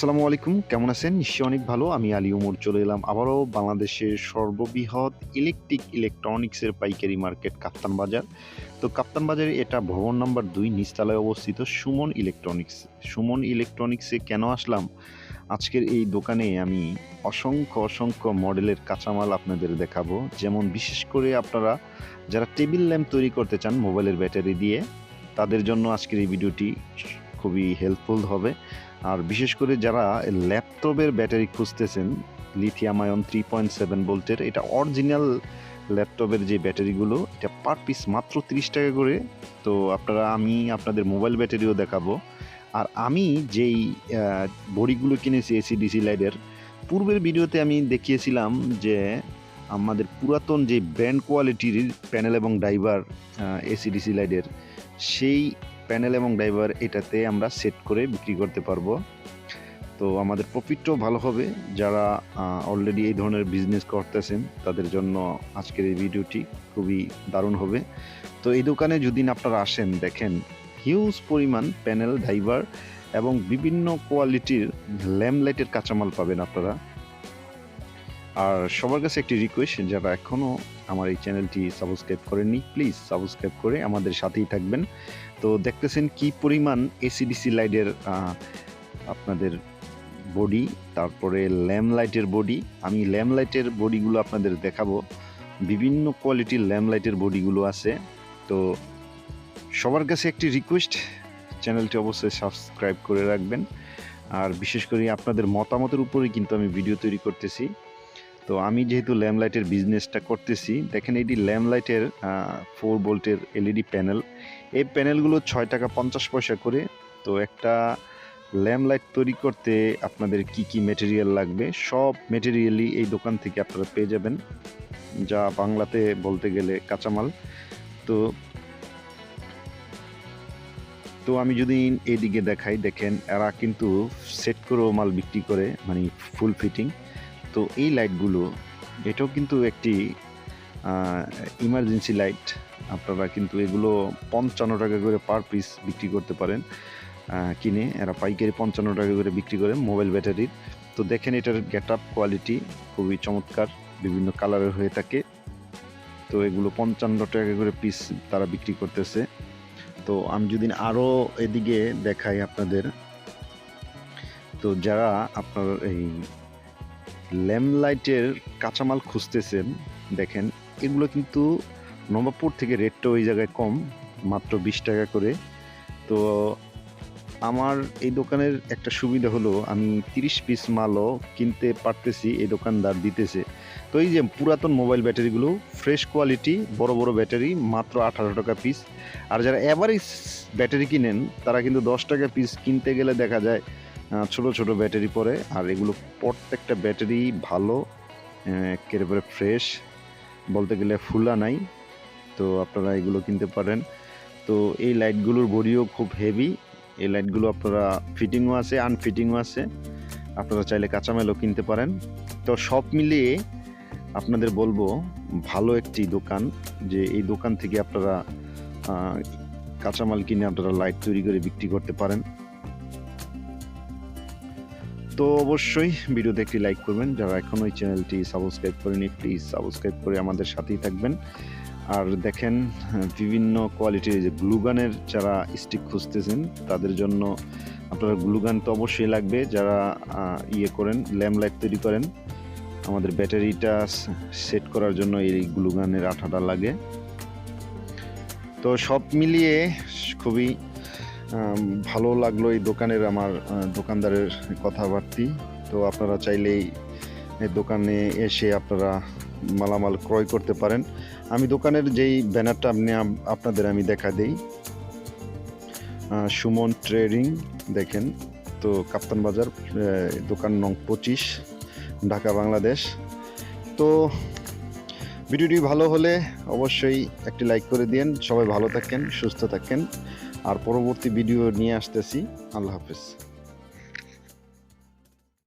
আসসালামু আলাইকুম, কেমন আছেন? নিশ্চয়ই অনেক ভালো। আমি আলী ওমর চলে এলাম আবারও বাংলাদেশের সর্ববৃহৎ ইলেকট্রনিক্সের পাইকারি মার্কেট কাপ্তান বাজার। তো কাপ্তান বাজারে এটা ভবন নাম্বার ২ নিচতলায় অবস্থিত সুমন ইলেকট্রনিক্স। সুমন ইলেকট্রনিক্সে কেন আসলাম? আজকের এই দোকানে আমি অসংখ্য মডেলের কাঁচামাল আপনাদের দেখাবো। যেমন বিশেষ করে আপনারা যারা টেবিল ল্যাম্প তৈরি করতে চান মোবাইলের ব্যাটারি দিয়ে, তাদের জন্য আজকের এই ভিডিওটি খুবই হেল্পফুল হবে। আর বিশেষ করে যারা ল্যাপটপের ব্যাটারি খুঁজতেছেন লিথিয়াম আয়ন 3.7 ভোল্টের, এটা অরিজিনাল ল্যাপটপের যে ব্যাটারিগুলো, এটা পার পিস মাত্র 30 টাকা করে। তো আমি আপনাদের মোবাইল ব্যাটারিও দেখাবো। আর আমি যেই বড়িগুলো কিনেছি এসি ডিসি লাইটের, পূর্বের ভিডিওতে আমি দেখিয়েছিলাম যে আমাদের পুরাতন যে ব্র্যান্ড কোয়ালিটির প্যানেল এবং ড্রাইভার এসি ডিসি লাইটের, সেই প্যানেল এবং ড্রাইভার এটাতে আমরা সেট করে বিক্রি করতে পারবো। তো আমাদের প্রফিটটাও ভালো হবে। যারা অলরেডি এই ধরনের বিজনেস করতেছেন তাদের জন্য আজকের এই ভিডিওটি খুবই দারুণ হবে। তো এই দোকানে যদি আপনারা আসেন, দেখেন হিউজ পরিমাণ প্যানেল, ড্রাইভার এবং বিভিন্ন কোয়ালিটির ল্যাম্প লাইটের কাঁচামাল পাবেন আপনারা। আর সবার কাছে একটি রিকোয়েস্ট, যারা এখনও আমার এই চ্যানেলটি সাবস্ক্রাইব করেননি, প্লিজ সাবস্ক্রাইব করে আমাদের সাথেই থাকবেন। তো দেখতেছেন কি পরিমাণ এসিডিসি লাইটের আপনাদের বডি, তারপরে ল্যাম্প লাইটের বডি। আমি ল্যাম্প লাইটের বডিগুলো আপনাদের দেখাবো। বিভিন্ন কোয়ালিটির ল্যাম্প লাইটের বডিগুলো আছে। তো সবার কাছে একটি রিকোয়েস্ট, চ্যানেলটি অবশ্যই সাবস্ক্রাইব করে রাখবেন। আর বিশেষ করে আপনাদের মতামতের উপরেই কিন্তু আমি ভিডিও তৈরি করতেছি। তো আমি যেহেতু ল্যাম্প লাইটের বিজনেসটা করতেছি, দেখেন এটি ল্যাম্প লাইটের 4 ভোল্টের এলইডি প্যানেল। এই প্যানেলগুলো 6 টাকা 50 পয়সা করে। তো একটা ল্যাম্প লাইট তৈরি করতে আপনাদের কি মেটেরিয়াল লাগবে, সব মেটেরিয়ালই এই দোকান থেকে আপনারা পেয়ে যাবেন, যা বাংলাতে বলতে গেলে কাঁচামাল। তো তো আমি যদি এইদিকে দেখাই, দেখেন এরা কিন্তু সেট করেও মাল বিক্রি করে, মানে ফুল ফিটিং। তো এই লাইটগুলো, এটাও কিন্তু একটি ইমার্জেন্সি লাইট। আপনারা কিন্তু এগুলো 55 টাকা করে পার পিস বিক্রি করতে পারেন কিনে। এরা পাইকারি 55 টাকা করে বিক্রি করে মোবাইল ব্যাটারির। তো দেখেন এটার গেট আপ কোয়ালিটি খুবই চমৎকার, বিভিন্ন কালারের হয়ে থাকে। তো এগুলো 55 টাকা করে পিস তারা বিক্রি করতেছে। তো আমি যদি আরও এদিকে দেখাই আপনাদের, তো যারা আপনার এই ল্যাম্প লাইটের কাঁচামাল খুঁজতেছেন, দেখেন এগুলো কিন্তু নবাবপুর থেকে রেটটা ওই জায়গায় কম, মাত্র 20 টাকা করে। তো আমার এই দোকানের একটা সুবিধা হলো, আমি 30 পিস মালও কিনতে পারতেছি, এই দোকানদার দিতেছে। তো এই যে পুরাতন মোবাইল ব্যাটারিগুলো ফ্রেশ কোয়ালিটি, বড় ব্যাটারি মাত্র 18 টাকা পিস। আর যারা এভারেজ ব্যাটারি কিনেন, তারা কিন্তু 10 টাকা পিস কিনতে গেলে দেখা যায় ছোট ব্যাটারি পড়ে। আর এগুলো প্রত্যেকটা ব্যাটারি ভালো, একেবারে ফ্রেশ, বলতে গেলে ফুলা নাই। তো আপনারা এগুলো কিনতে পারেন। তো এই লাইটগুলোর বডিও খুব হেভি। এই লাইটগুলো আপনারা ফিটিংও আছে, আনফিটিংও আছে। আপনারা চাইলে কাঁচামালও কিনতে পারেন। তো সব মিলিয়ে আপনাদের বলবো, ভালো একটি দোকান, যে এই দোকান থেকে আপনারা কাঁচামাল কিনে আপনারা লাইট তৈরি করে বিক্রি করতে পারেন। তো অবশ্যই ভিডিওতে একটি লাইক করবেন। যারা এখনও এই চ্যানেলটি সাবস্ক্রাইব করেনি, প্লিজ সাবস্ক্রাইব করে আমাদের সাথেই থাকবেন। আর দেখেন বিভিন্ন কোয়ালিটির যে গ্লুগানের যারা স্টিক খুঁজতেছেন, তাদের জন্য আপনারা গ্লুগান তো অবশ্যই লাগবে। যারা করেন ল্যাম্প লাইট তৈরি করেন, আমাদের ব্যাটারিটা সেট করার জন্য এই গ্লুগানের আঠাটা লাগে। তো সব মিলিয়ে খুবই ভালো লাগলো এই দোকানের, আমার দোকানদারের কথাবার্তি। তো আপনারা চাইলেই এই দোকানে এসে আপনারা মালামাল ক্রয় করতে পারেন। আমি দোকানের যেই ব্যানারটা আপনাদের আমি দেখা দেই, সুমন ট্রেডিং, দেখেন। তো কাপ্তান বাজার, দোকান নং 25, ঢাকা, বাংলাদেশ। তো ভিডিওটি ভালো হলে অবশ্যই একটি লাইক করে দিন। সবাই ভালো থাকেন, সুস্থ থাকেন। আর পরবর্তী ভিডিও নিয়ে আসতেছি। আল্লাহ হাফেজ।